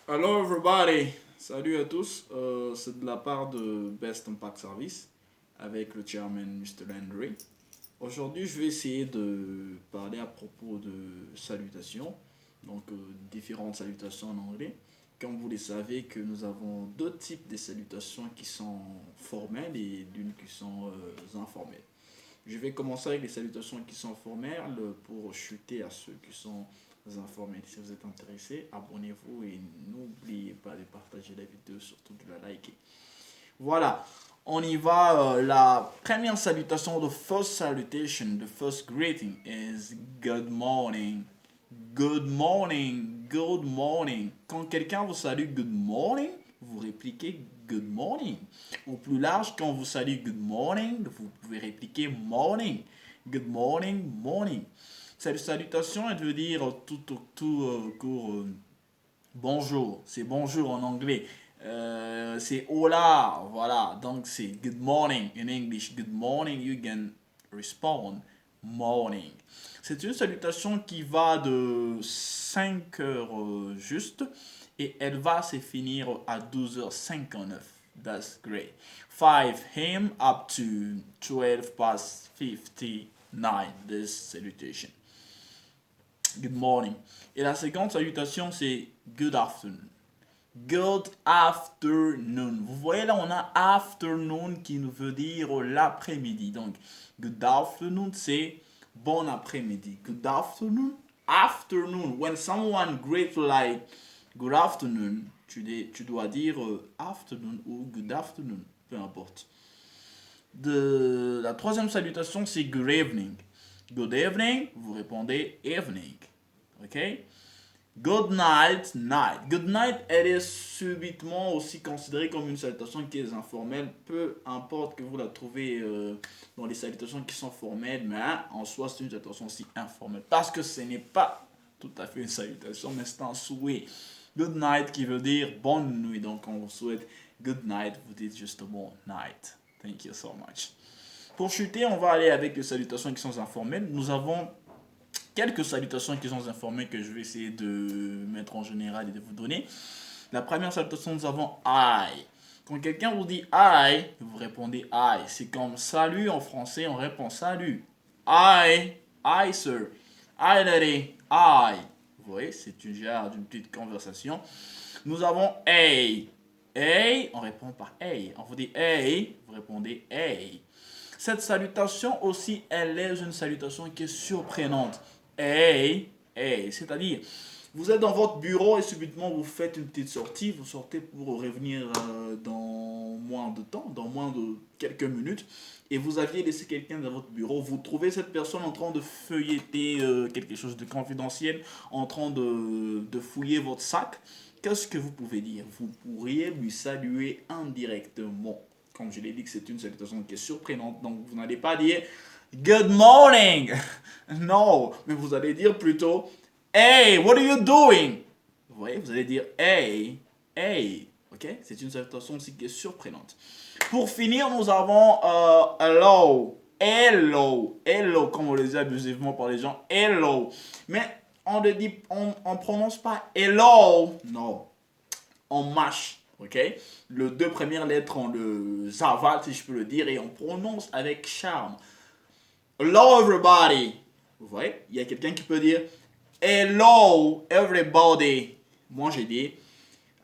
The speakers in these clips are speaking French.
Hello everybody, salut à tous. C'est de la part de Best Impact Service avec le chairman Mr. Landry. Aujourd'hui, je vais essayer de parler à propos de salutations, donc différentes salutations en anglais. Comme vous le savez, que nous avons deux types de salutations qui sont formelles et d'une qui sont informelles. Je vais commencer avec les salutations qui sont formelles pour chuter à ceux qui sont informels. Si vous êtes intéressé, abonnez-vous et n'oubliez pas de partager la vidéo, surtout de la liker. Voilà, on y va. La première salutation, the first salutation, the first greeting is good morning. Good morning, good morning. Quand quelqu'un vous salue good morning, vous répliquez good morning. Ou plus large, quand vous salue good morning, vous pouvez répliquer morning. Good morning, morning. Cette salutation, elle veut dire tout court bonjour. C'est bonjour en anglais. C'est hola, voilà. Donc c'est good morning in English. Good morning, you can respond morning. C'est une salutation qui va de 5 heures juste et elle va se finir à 12h59. That's great. 5 a.m. up to 12 past 59. This salutation. Good morning. Et la seconde salutation, c'est good afternoon. Good afternoon. Vous voyez là, on a afternoon qui nous veut dire l'après-midi. Donc, good afternoon, c'est bon après-midi. Good afternoon. Afternoon. When someone greet like good afternoon, tu dois dire afternoon ou good afternoon. Peu importe. La troisième salutation, c'est good evening. Good evening, vous répondez evening. Ok? Good night, night. Good night, elle est subitement aussi considérée comme une salutation qui est informelle, peu importe que vous la trouvez dans les salutations qui sont formelles, mais en soi, c'est une salutation aussi informelle. Parce que ce n'est pas tout à fait une salutation, mais c'est un souhait. Good night qui veut dire bonne nuit. Donc, on vous souhaite good night, vous dites juste bon night. Thank you so much. Pour chuter, on va aller avec les salutations qui sont informelles. Nous avons quelques salutations qui sont informées que je vais essayer de mettre en général et de vous donner. La première salutation, nous avons I. Quand quelqu'un vous dit I, vous répondez I. C'est comme salut en français, on répond salut. I sir. I lady, I. Vous voyez, c'est une genre d'une petite conversation. Nous avons hey. Hey, on répond par hey. On vous dit hey, vous répondez hey. Cette salutation aussi, elle est une salutation qui est surprenante. Hey, hey, c'est-à-dire, vous êtes dans votre bureau et subitement vous faites une petite sortie, vous sortez pour revenir dans moins de temps, dans moins de quelques minutes, et vous aviez laissé quelqu'un dans votre bureau, vous trouvez cette personne en train de feuilleter quelque chose de confidentiel, en train de fouiller votre sac. Qu'est-ce que vous pouvez dire? Vous pourriez lui saluer indirectement. Comme je l'ai dit, que c'est une salutation qui est surprenante. Donc, vous n'allez pas dire Good morning. Non, mais vous allez dire plutôt Hey, what are you doing? Vous voyez, vous allez dire Hey, hey. Ok? C'est une salutation aussi qui est surprenante. Pour finir, nous avons Hello. Hello. Hello, comme on le dit abusivement par les gens. Hello. Mais on prononce pas Hello. Non. On mâche. Ok? Les deux premières lettres, on le zavale, si je peux le dire, et on prononce avec charme. Hello everybody. Vous voyez? Il y a quelqu'un qui peut dire Hello everybody. Moi j'ai dit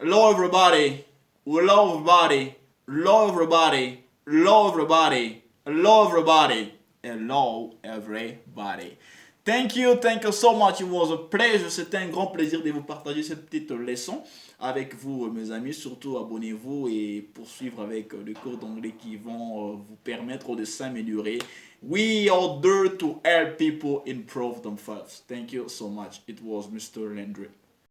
Hello everybody. Hello everybody. Hello everybody. Hello everybody. Hello everybody. Hello everybody. Thank you so much. It was a pleasure. C'était un grand plaisir de vous partager cette petite leçon avec vous, mes amis. Surtout, abonnez-vous et poursuivre avec les cours d'anglais qui vont vous permettre de s'améliorer. We are there to help people improve themselves. Thank you so much. It was Mr. Landry.